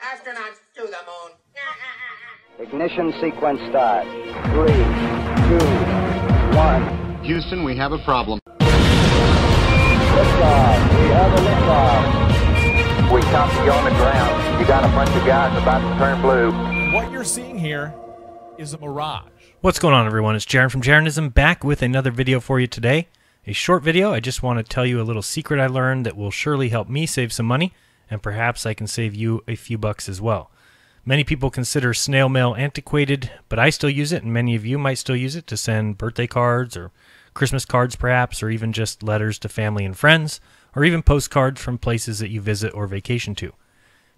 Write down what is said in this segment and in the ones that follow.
Astronauts to the moon. Ignition sequence start. 3, 2, 1. Houston, we have a problem. Liftoff. We have a liftoff. We copy you on the ground. You got a bunch of guys about to turn blue. What you're seeing here is a mirage. What's going on, everyone? It's Jaron from Jeranism, back with another video for you today. A short video. I just want to tell you a little secret I learned that will surely help me save some money, and perhaps I can save you a few bucks as well. Many people consider snail mail antiquated, but I still use it, and many of you might still use it to send birthday cards or Christmas cards perhaps, or even just letters to family and friends, or even postcards from places that you visit or vacation to.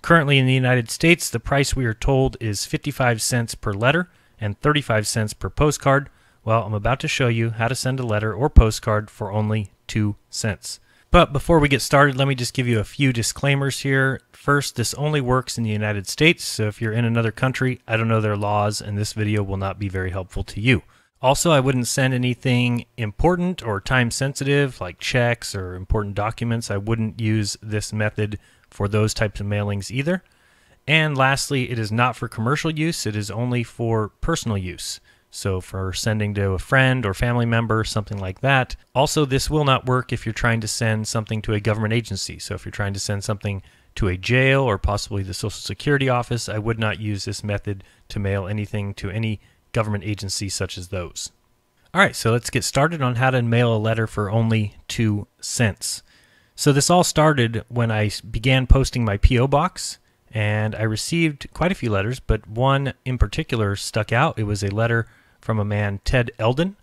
Currently in the United States, the price we are told is 55 cents per letter and 35 cents per postcard. Well, I'm about to show you how to send a letter or postcard for only 2 cents. But before we get started, let me just give you a few disclaimers here. First, this only works in the United States, so if you're in another country, I don't know their laws, and this video will not be very helpful to you. Also, I wouldn't send anything important or time-sensitive, like checks or important documents. I wouldn't use this method for those types of mailings either. And lastly, it is not for commercial use. It is only for personal use. So for sending to a friend or family member, something like that. Also, this will not work if you're trying to send something to a government agency. So if you're trying to send something to a jail or possibly the Social Security office, I would not use this method to mail anything to any government agency such as those. Alright, so let's get started on how to mail a letter for only 2 cents. So this all started when I began posting my P.O. box, and I received quite a few letters, but one in particular stuck out. It was a letter from a man, Ted Eldon,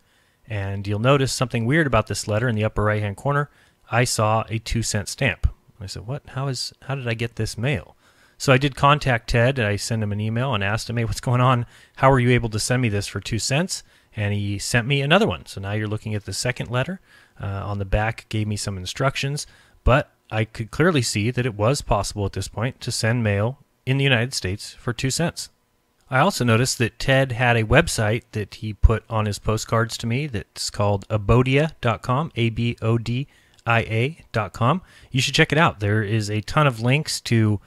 and you'll notice something weird about this letter in the upper right hand corner. I saw a 2-cent stamp. I said, what? How did I get this mail? So I did contact Ted, and I sent him an email and asked him, hey, what's going on? How are you able to send me this for 2 cents? And he sent me another one. So now you're looking at the second letter. On the back gave me some instructions, but I could clearly see that it was possible at this point to send mail in the United States for 2 cents. I also noticed that Ted had a website that he put on his postcards to me that's called abodia.com, ABODIA.com. You should check it out. There is a ton of links to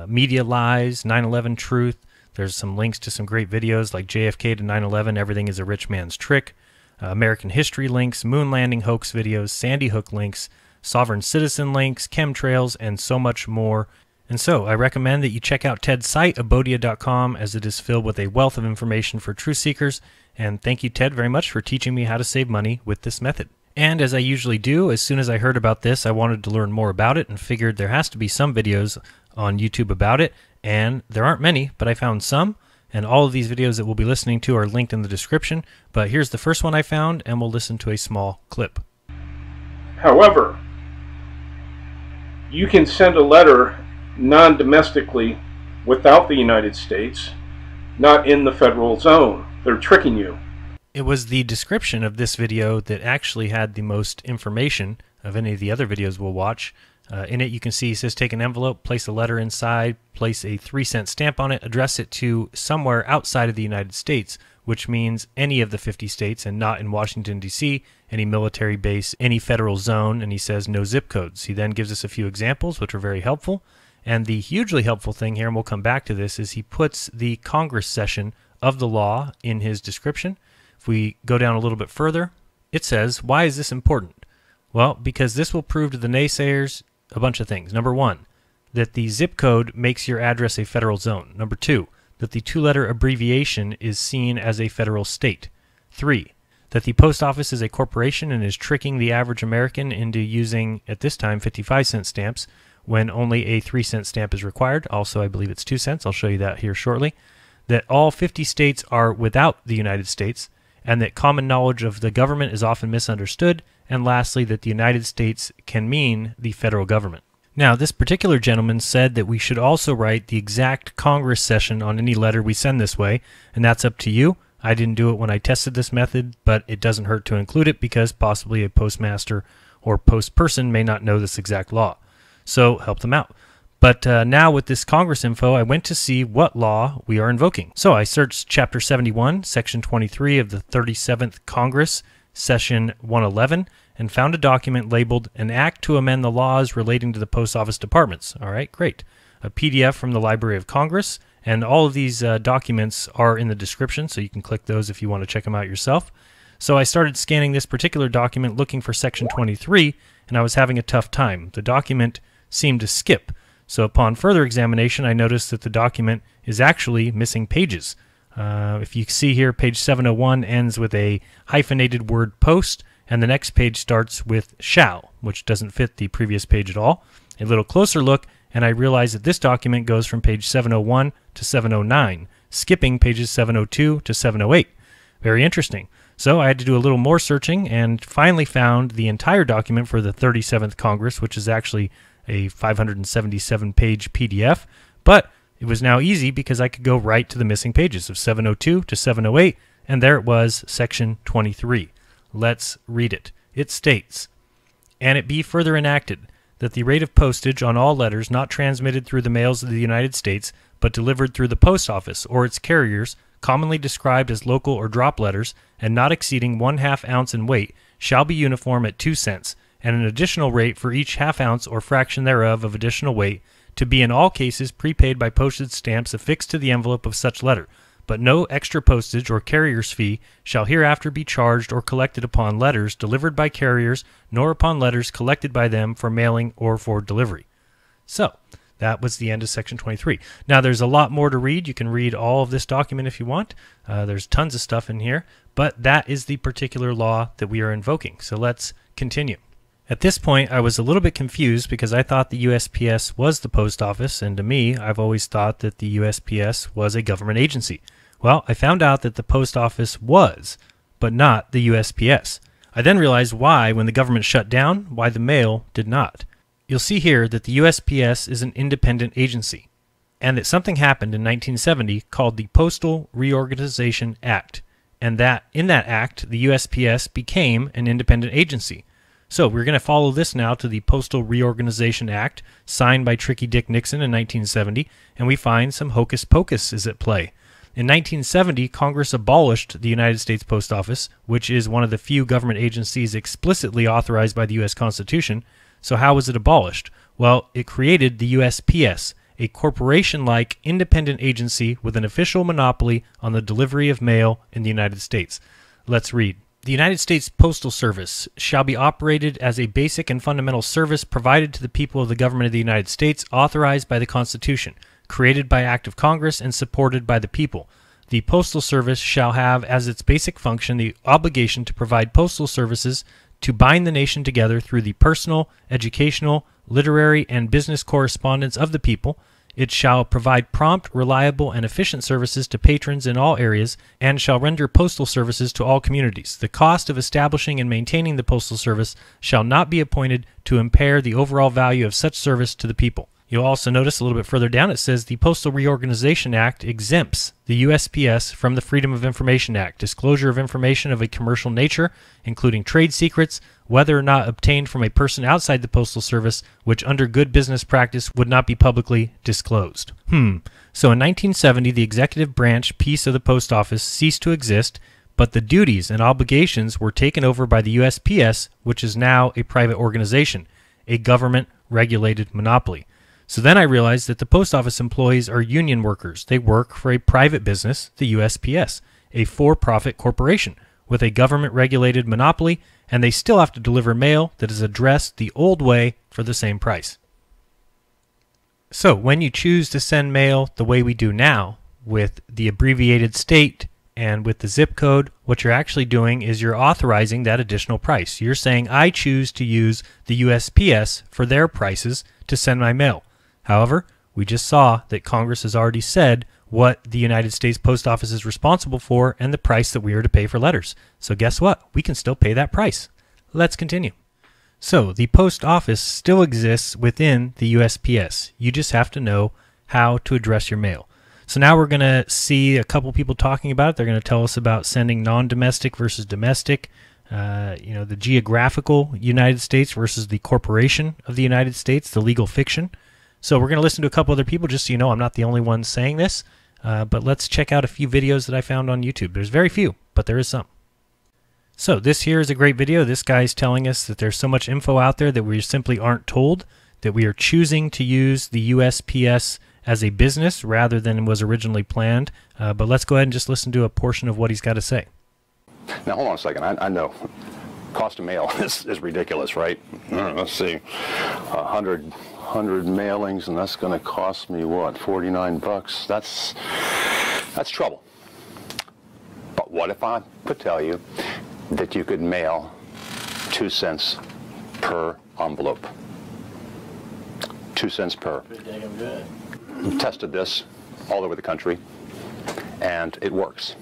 media lies, 9/11 truth. There's some links to some great videos like JFK to 9/11, Everything is a Rich Man's Trick, American history links, moon landing hoax videos, Sandy Hook links, sovereign citizen links, chemtrails, and so much more. And so I recommend that you check out Ted's site, abodia.com, as it is filled with a wealth of information for truth seekers. And thank you, Ted, very much for teaching me how to save money with this method. And as I usually do, as soon as I heard about this, I wanted to learn more about it and figured there has to be some videos on YouTube about it. And there aren't many, but I found some. And all of these videos that we'll be listening to are linked in the description. But here's the first one I found, and we'll listen to a small clip. However, you can send a letter non-domestically without the United States, not in the federal zone. They're tricking you. It was the description of this video that actually had the most information of any of the other videos we'll watch. In it you can see it says take an envelope, place a letter inside, place a 3-cent stamp on it, address it to somewhere outside of the United States, which means any of the 50 states and not in Washington, D.C., any military base, any federal zone, and he says no zip codes. He then gives us a few examples, which are very helpful. And the hugely helpful thing here, and we'll come back to this, is he puts the Congress session of the law in his description. If we go down a little bit further, it says, why is this important? Well, because this will prove to the naysayers a bunch of things. Number one, that the zip code makes your address a federal zone. Number two, that the 2-letter abbreviation is seen as a federal state. 3, that the post office is a corporation and is tricking the average American into using, at this time, 55-cent stamps when only a 3-cent stamp is required. Also, I believe it's 2 cents. I'll show you that here shortly. That all 50 states are without the United States, and that common knowledge of the government is often misunderstood. And lastly, that the United States can mean the federal government. Now, this particular gentleman said that we should also write the exact Congress session on any letter we send this way, and that's up to you. I didn't do it when I tested this method, but it doesn't hurt to include it because possibly a postmaster or post person may not know this exact law. So help them out. But now with this Congress info, I went to see what law we are invoking. So I searched Chapter 71, Section 23 of the 37th Congress, Session 111, and found a document labeled An Act to Amend the Laws Relating to the Post Office Departments. All right, great. a PDF from the Library of Congress, and all of these documents are in the description, so you can click those if you want to check them out yourself. So I started scanning this particular document looking for Section 23, and I was having a tough time. The document seemed to skip. So upon further examination, I noticed that the document is actually missing pages. If you see here, page 701 ends with a hyphenated word post, and the next page starts with shall, which doesn't fit the previous page at all. A little closer look, and I realized that this document goes from page 701 to 709, skipping pages 702 to 708. Very interesting. So I had to do a little more searching and finally found the entire document for the 37th Congress, which is actually a 577-page PDF, but it was now easy because I could go right to the missing pages of 702 to 708, and there it was, Section 23. Let's read it. It states, "And it be further enacted that the rate of postage on all letters not transmitted through the mails of the United States, but delivered through the post office or its carriers, commonly described as local or drop letters, and not exceeding 1/2 ounce in weight, shall be uniform at 2 cents, and an additional rate for each 1/2 ounce or fraction thereof of additional weight, to be in all cases prepaid by postage stamps affixed to the envelope of such letter. But no extra postage or carrier's fee shall hereafter be charged or collected upon letters delivered by carriers, nor upon letters collected by them for mailing or for delivery." So, that was the end of Section 23. Now, there's a lot more to read. You can read all of this document if you want. There's tons of stuff in here, but that is the particular law that we are invoking. So let's continue. At this point, I was a little bit confused because I thought the USPS was the post office, and to me, I've always thought that the USPS was a government agency. Well, I found out that the post office was, but not the USPS. I then realized why, when the government shut down, why the mail did not. You'll see here that the USPS is an independent agency, and that something happened in 1970 called the Postal Reorganization Act, and that in that act, the USPS became an independent agency. So we're going to follow this now to the Postal Reorganization Act, signed by Tricky Dick Nixon in 1970, and we find some hocus pocus is at play. In 1970, Congress abolished the United States Post Office, which is one of the few government agencies explicitly authorized by the U.S. Constitution. So how was it abolished? Well, it created the USPS, a corporation-like independent agency with an official monopoly on the delivery of mail in the United States. Let's read. "The United States Postal Service shall be operated as a basic and fundamental service provided to the people of the government of the United States, authorized by the Constitution, created by act of Congress, and supported by the people. The Postal Service shall have as its basic function the obligation to provide postal services to bind the nation together through the personal, educational, literary, and business correspondence of the people. It shall provide prompt, reliable, and efficient services to patrons in all areas, and shall render postal services to all communities. The cost of establishing and maintaining the postal service shall not be appointed to impair the overall value of such service to the people." You'll also notice a little bit further down it says the Postal Reorganization Act exempts the USPS from the Freedom of Information Act, disclosure of information of a commercial nature, including trade secrets, whether or not obtained from a person outside the Postal Service, which under good business practice would not be publicly disclosed. So in 1970, the executive branch piece of the Post Office ceased to exist, but the duties and obligations were taken over by the USPS, which is now a private organization, a government-regulated monopoly. So then I realized that the post office employees are union workers. They work for a private business, the USPS, a for-profit corporation with a government-regulated monopoly, and they still have to deliver mail that is addressed the old way for the same price. So when you choose to send mail the way we do now, with the abbreviated state and with the zip code, what you're actually doing is you're authorizing that additional price. You're saying, I choose to use the USPS for their prices to send my mail. However, we just saw that Congress has already said what the United States Post Office is responsible for and the price that we are to pay for letters. So guess what? We can still pay that price. Let's continue. So the post office still exists within the USPS. You just have to know how to address your mail. So now we're going to see a couple people talking about it. They're going to tell us about sending non-domestic versus domestic, the geographical United States versus the corporation of the United States, the legal fiction. So we're going to listen to a couple other people just so you know I'm not the only one saying this. But let's check out a few videos that I found on YouTube. There's very few, but there is some. So this here is a great video. This guy's telling us that there's so much info out there that we simply aren't told. that we are choosing to use the USPS as a business rather than was originally planned. But let's go ahead and just listen to a portion of what he's got to say. Now, hold on a second. I know cost of mail is ridiculous, right? Let's see, 100 mailings, and that's going to cost me what, 49 bucks? That's trouble. But what if I could tell you that you could mail 2 cents per envelope? 2 cents per. We've tested this all over the country, and it works.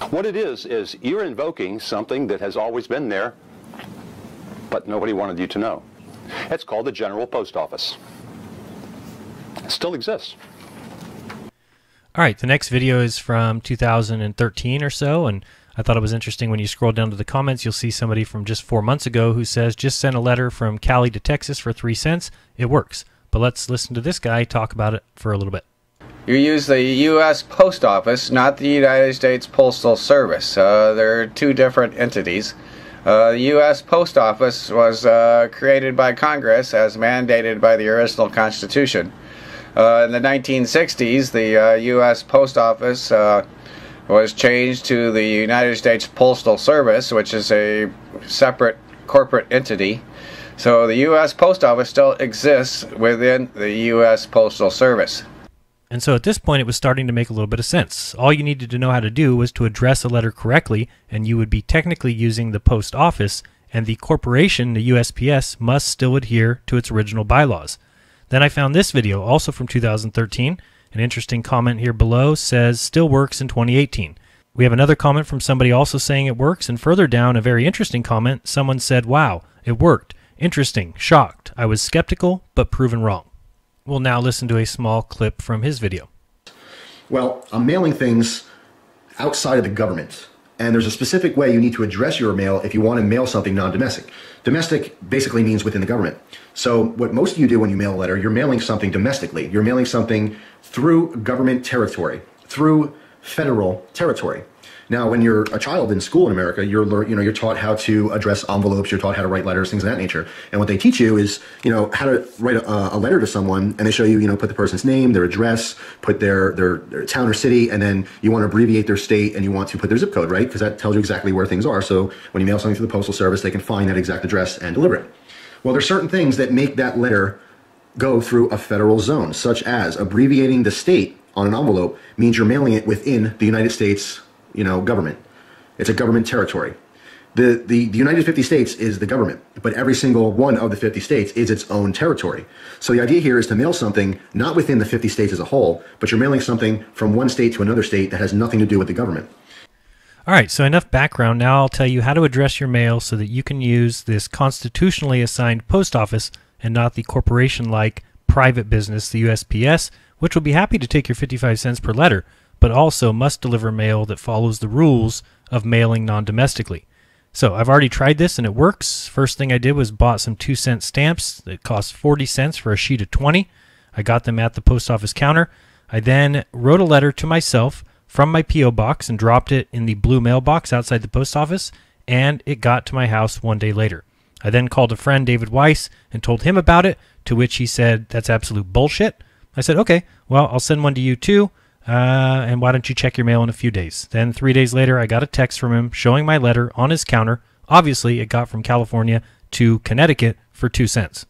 What it is you're invoking something that has always been there, but nobody wanted you to know. It's called the General Post Office. It still exists. All right, the next video is from 2013 or so, and I thought it was interesting when you scroll down to the comments, you'll see somebody from just 4 months ago who says, just sent a letter from Cali to Texas for 3 cents. It works. But let's listen to this guy talk about it for a little bit. You use the U.S. Post Office, not the United States Postal Service. They're two different entities. The U.S. Post Office was created by Congress as mandated by the original Constitution. In the 1960s, the U.S. Post Office was changed to the United States Postal Service, which is a separate corporate entity. So the U.S. Post Office still exists within the U.S. Postal Service. And so at this point, it was starting to make a little bit of sense. All you needed to know how to do was to address a letter correctly, and you would be technically using the post office, and the corporation, the USPS, must still adhere to its original bylaws. Then I found this video, also from 2013. An interesting comment here below says, still works in 2018. We have another comment from somebody also saying it works, and further down, a very interesting comment, someone said, wow, it worked. Interesting, shocked. I was skeptical, but proven wrong. We'll now listen to a small clip from his video. Well, I'm mailing things outside of the government, and there's a specific way you need to address your mail if you want to mail something non-domestic. Domestic basically means within the government. So what most of you do when you mail a letter, you're mailing something domestically. You're mailing something through government territory, through federal territory. Now, when you're a child in school in America, you're taught how to address envelopes, you're taught how to write letters, things of that nature. And what they teach you is, how to write a letter to someone, and they show you, put the person's name, their address, put their town or city, and then you want to abbreviate their state and you want to put their zip code, right? Because that tells you exactly where things are. So when you mail something to the Postal Service, they can find that exact address and deliver it. Well, there's certain things that make that letter go through a federal zone, such as abbreviating the state on an envelope means you're mailing it within the United States government. It's a government territory. The United 50 States is the government, but every single one of the 50 states is its own territory. So the idea here is to mail something not within the 50 states as a whole, but you're mailing something from one state to another state that has nothing to do with the government. All right, so enough background. Now I'll tell you how to address your mail so that you can use this constitutionally assigned post office and not the corporation-like private business, the USPS, which will be happy to take your 55 cents per letter, but also must deliver mail that follows the rules of mailing non-domestically. So I've already tried this and it works. First thing I did was bought some 2-cent stamps that cost 40 cents for a sheet of 20. I got them at the post office counter. I then wrote a letter to myself from my P.O. box and dropped it in the blue mailbox outside the post office, and it got to my house 1 day later. I then called a friend, David Weiss, and told him about it, to which he said, that's absolute bullshit. I said, okay, well, I'll send one to you too. And why don't you check your mail in a few days? Then 3 days later, I got a text from him showing my letter on his counter. Obviously, it got from California to Connecticut for 2 cents.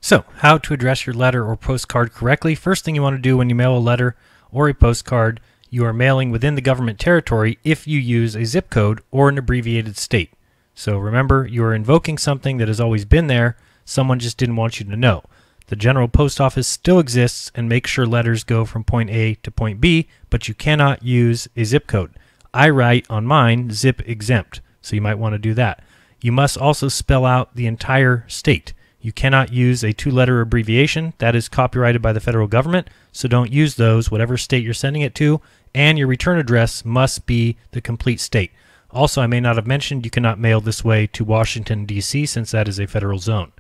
So, how to address your letter or postcard correctly? First thing you want to do when you mail a letter or a postcard, you are mailing within the government territory if you use a zip code or an abbreviated state. So remember, you are invoking something that has always been there. Someone just didn't want you to know. The General Post Office still exists and makes sure letters go from point A to point B, but you cannot use a zip code. I write on mine zip exempt, so you might want to do that. You must also spell out the entire state. You cannot use a 2-letter abbreviation. That is copyrighted by the federal government, so don't use those, whatever state you're sending it to, and your return address must be the complete state. Also, I may not have mentioned you cannot mail this way to Washington, D.C., since that is a federal zone.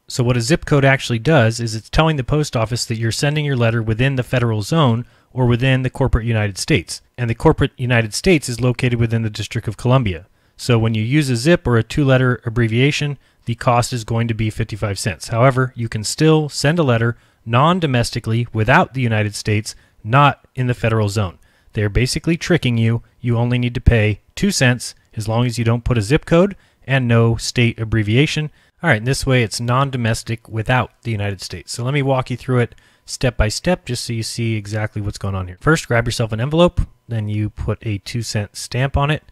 So what a zip code actually does is it's telling the post office that you're sending your letter within the federal zone or within the corporate United States. And the corporate United States is located within the District of Columbia. So when you use a zip or a 2-letter abbreviation, the cost is going to be 55 cents. However, you can still send a letter non-domestically without the United States, not in the federal zone. They're basically tricking you. You only need to pay 2 cents as long as you don't put a zip code and no state abbreviation. All right, and this way it's non-domestic without the United States. So let me walk you through it step by step just so you see exactly what's going on here. First, grab yourself an envelope, then you put a 2-cent stamp on it.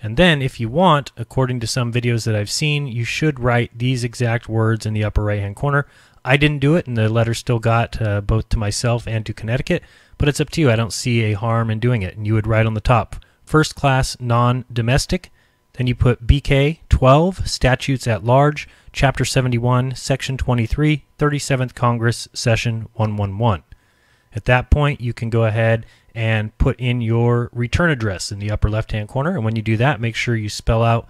And then if you want, according to some videos that I've seen, you should write these exact words in the upper right-hand corner. I didn't do it, and the letter still got both to myself and to Connecticut, but it's up to you. I don't see a harm in doing it. And you would write on the top, first class non-domestic. Then you put BK 12, Statutes at Large, Chapter 71, Section 23, 37th Congress, Session 111. At that point, you can go ahead and put in your return address in the upper left-hand corner. And when you do that, make sure you spell out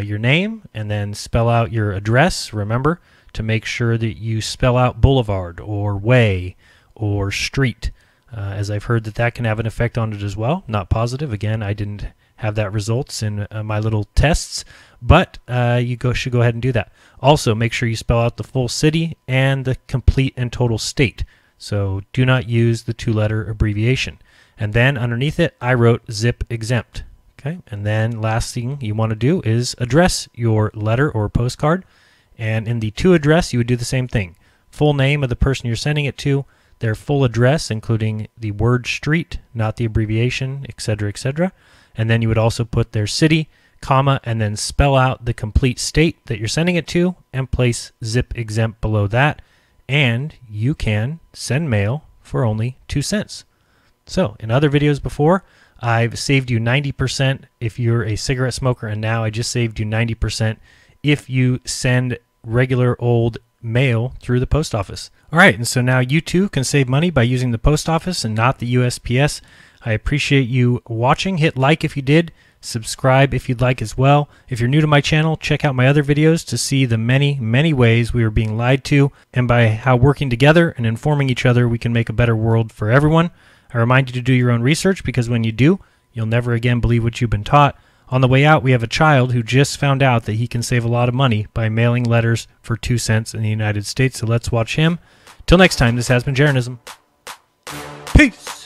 your name and then spell out your address. Remember to make sure that you spell out boulevard or way or street, as I've heard that that can have an effect on it as well. Not positive. Again, I didn't have that results in my little tests, but you should go ahead and do that. Also, make sure you spell out the full city and the complete and total state. So do not use the 2-letter abbreviation. And then underneath it, I wrote zip exempt. Okay, and then last thing you want to do is address your letter or postcard. And in the to address, you would do the same thing. Full name of the person you're sending it to, their full address, including the word street, not the abbreviation, etc., etc. And then you would also put their city, comma, and then spell out the complete state that you're sending it to and place zip exempt below that. And you can send mail for only 2 cents. So in other videos before, I've saved you 90% if you're a cigarette smoker, and now I just saved you 90% if you send regular old mail through the post office. All right, and so now you too can save money by using the post office and not the USPS. I appreciate you watching. Hit like if you did. Subscribe if you'd like as well. If you're new to my channel, check out my other videos to see the many, many ways we are being lied to, and by how working together and informing each other we can make a better world for everyone. I remind you to do your own research, because when you do, you'll never again believe what you've been taught. On the way out, we have a child who just found out that he can save a lot of money by mailing letters for 2 cents in the United States, so let's watch him. Till next time, this has been Jeranism. Peace!